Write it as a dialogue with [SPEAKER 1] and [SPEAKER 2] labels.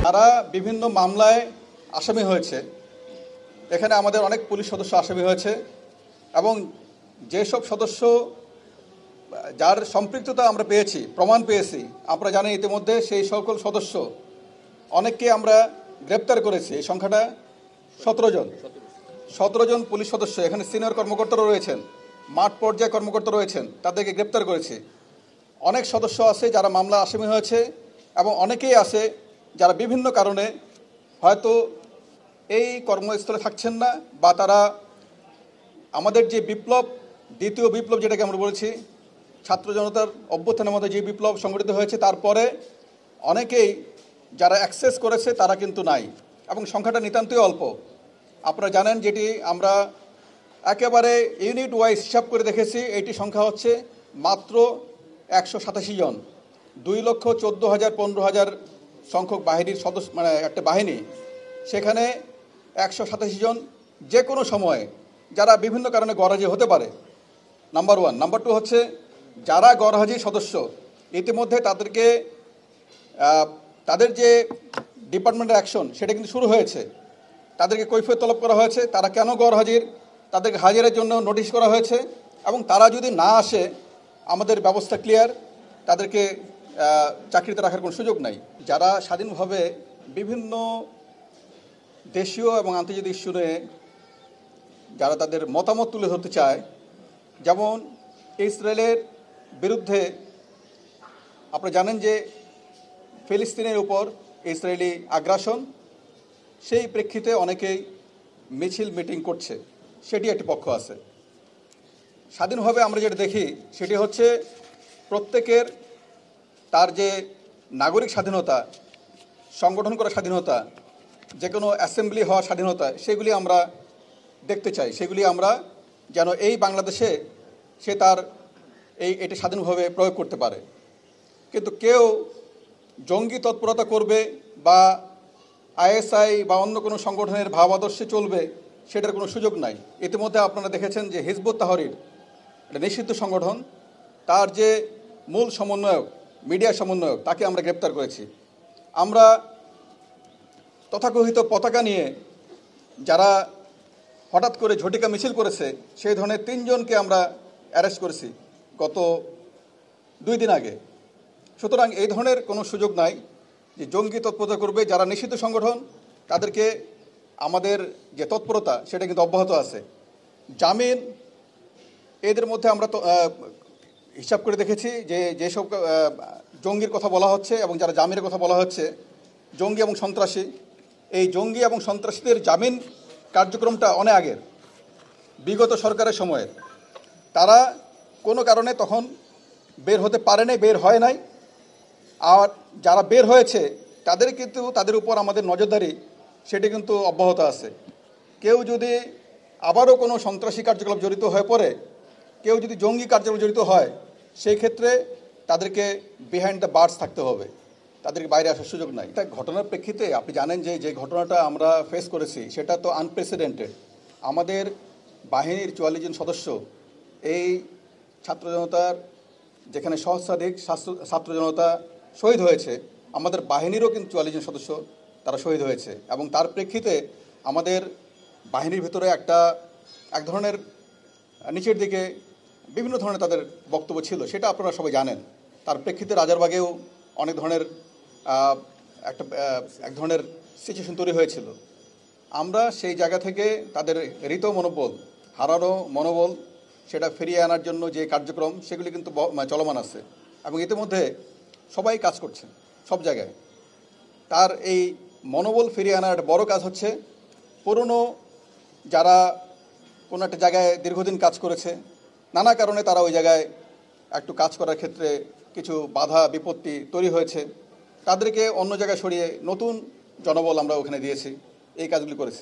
[SPEAKER 1] তারা বিভিন্ন মামলায় আসামি হয়েছে। এখানে আমাদের অনেক পুলিশ সদস্য আসামি হয়েছে এবং যেসব সদস্য যার সম্পৃক্ততা আমরা পেয়েছি, প্রমাণ পেয়েছি, আমরা জানি ইতিমধ্যে সেই সকল সদস্য অনেককে আমরা গ্রেপ্তার করেছি। এই সংখ্যাটা 17 জন পুলিশ সদস্য, এখানে সিনিয়র কর্মকর্তারা রয়েছেন, মাঠ পর্যায়ে কর্মকর্তা রয়েছেন, তাদেরকে গ্রেপ্তার করেছি। অনেক সদস্য আছে যারা মামলা আসামি হয়েছে এবং অনেকেই আছে যারা বিভিন্ন কারণে হয়তো এই কর্মস্থলে থাকছেন না, বা তারা আমাদের যে বিপ্লব, দ্বিতীয় বিপ্লব যেটাকে আমরা বলেছি, ছাত্র জনতার অভ্যুত্থানের মধ্যে যে বিপ্লব সংগঠিত হয়েছে, তারপরে অনেকেই যারা অ্যাক্সেস করেছে তারা কিন্তু নাই এবং সংখ্যাটা নিতান্তই অল্প। আপনারা জানেন, যেটি আমরা একেবারে ইউনিট ওয়াইজ হিসাব করে দেখেছি, এটি সংখ্যা হচ্ছে মাত্র 187 জন। 2,14,000 15,000 সংখ্যক বাহিনীর সদস্য, মানে একটা বাহিনী, সেখানে 187 জন যে কোনো সময়ে যারা বিভিন্ন কারণে গরহাজি হতে পারে, নাম্বার 1। নাম্বার 2 হচ্ছে যারা গরহাজি সদস্য, ইতিমধ্যে তাদেরকে তাদের যে ডিপার্টমেন্টের অ্যাকশন সেটা কিন্তু শুরু হয়েছে। তাদেরকে কৈফিয়ত তলব করা হয়েছে, তারা কেন গরহাজির, তাদেরকে হাজিরের জন্য নোটিশ করা হয়েছে এবং তারা যদি না আসে আমাদের ব্যবস্থা ক্লিয়ার, তাদেরকে চাকরিতে রাখার কোনো সুযোগ নাই। যারা স্বাধীনভাবে বিভিন্ন দেশীয় এবং আন্তর্জাতিক ইস্যুতে যারা তাদের মতামত তুলে ধরতে চায়, যেমন ইসরায়েলের বিরুদ্ধে আপনারা জানেন যে ফিলিস্তিনের উপর ইসরায়েলি আগ্রাসন, সেই প্রেক্ষিতে অনেকেই মিছিল মিটিং করছে, সেটি একটি পক্ষ আছে। স্বাধীনভাবে আমরা যেটা দেখি সেটি হচ্ছে প্রত্যেকের তার যে নাগরিক স্বাধীনতা, সংগঠন করার স্বাধীনতা, যে কোনো অ্যাসেম্বলি হওয়ার স্বাধীনতা, সেগুলি আমরা দেখতে চাই। সেগুলি আমরা যেন এই বাংলাদেশে সে তার এটি স্বাধীনভাবে প্রয়োগ করতে পারে। কিন্তু কেউ জঙ্গি তৎপরতা করবে বা আইএসআই বা অন্য কোনো সংগঠনের ভাব আদর্শে চলবে, সেটার কোনো সুযোগ নাই। ইতিমধ্যে আপনারা দেখেছেন যে হিজবুত তাহরির, একটা নিষিদ্ধ সংগঠন, তার যে মূল সমন্বয়ক, মিডিয়া সমন্বয়ক, তাকে আমরা গ্রেপ্তার করেছি। আমরা তথাকথিত পতাকা নিয়ে যারা হঠাৎ করে ঝটিকা মিছিল করেছে, সেই ধরনের 3 জনকে আমরা অ্যারেস্ট করেছি গত 2 দিন আগে। সুতরাং এই ধরনের কোনো সুযোগ নাই যে জঙ্গি তৎপরতা করবে। যারা নিষিদ্ধ সংগঠন, তাদেরকে আমাদের যে তৎপরতা সেটা কিন্তু অব্যাহত আছে। জামিন, এদের মধ্যে আমরা হিসাব করে দেখেছি যে যেসব জঙ্গির কথা বলা হচ্ছে এবং যারা জামিনের কথা বলা হচ্ছে, জঙ্গি এবং সন্ত্রাসী, এই জঙ্গি এবং সন্ত্রাসীদের জামিন কার্যক্রমটা অনেক আগের, বিগত সরকারের সময়ের। তারা কোনো কারণে তখন বের হতে পারে নাই, বের হয় নাই। আর যারা বের হয়েছে তাদের কিন্তু, তাদের উপর আমাদের নজরদারি সেটি কিন্তু অব্যাহত আছে। কেউ যদি আবারও কোনো সন্ত্রাসী কার্যকলাপ জড়িত হয়ে পড়ে, কেউ যদি জঙ্গি কার্যকলাপ জড়িত হয়, সেই ক্ষেত্রে তাদেরকে বিহাইন্ড দ্য বার্স থাকতে হবে, তাদেরকে বাইরে আসার সুযোগ নাই। এটা ঘটনার প্রেক্ষিতে আপনি জানেন যে যে ঘটনাটা আমরা ফেস করেছি সেটা তো আনপ্রেসিডেন্টেড। আমাদের বাহিনীর 44 জন সদস্য, এই ছাত্র জনতার যেখানে সহস্রাধিক ছাত্র জনতা শহীদ হয়েছে, আমাদের বাহিনীরও কিন্তু 44 জন সদস্য তারা শহীদ হয়েছে। এবং তার প্রেক্ষিতে আমাদের বাহিনীর ভিতরে এক ধরনের নিচের দিকে বিভিন্ন ধরনের তাদের বক্তব্য ছিল, সেটা আপনারা সবাই জানেন। তার প্রেক্ষিতে রাজারবাগেও অনেক ধরনের এক ধরনের সিচুয়েশন তৈরি হয়েছিল। আমরা সেই জায়গা থেকে তাদের হৃত মনোবল, হারানো মনোবল, সেটা ফিরিয়ে আনার জন্য যে কার্যক্রম, সেগুলি কিন্তু চলমান আছে এবং ইতিমধ্যে সবাই কাজ করছেন সব জায়গায়। তার এই মনোবল ফিরিয়ে আনার বড় কাজ হচ্ছে পুরনো যারা কোনো একটা জায়গায় দীর্ঘদিন কাজ করেছে, নানা কারণে তারা ওই জায়গায় একটু কাজ করার ক্ষেত্রে কিছু বাধা বিপত্তি তৈরি হয়েছে, তাদেরকে অন্য জায়গায় সরিয়ে নতুন জনবল আমরা ওখানে দিয়েছি, এই কাজগুলি করেছি।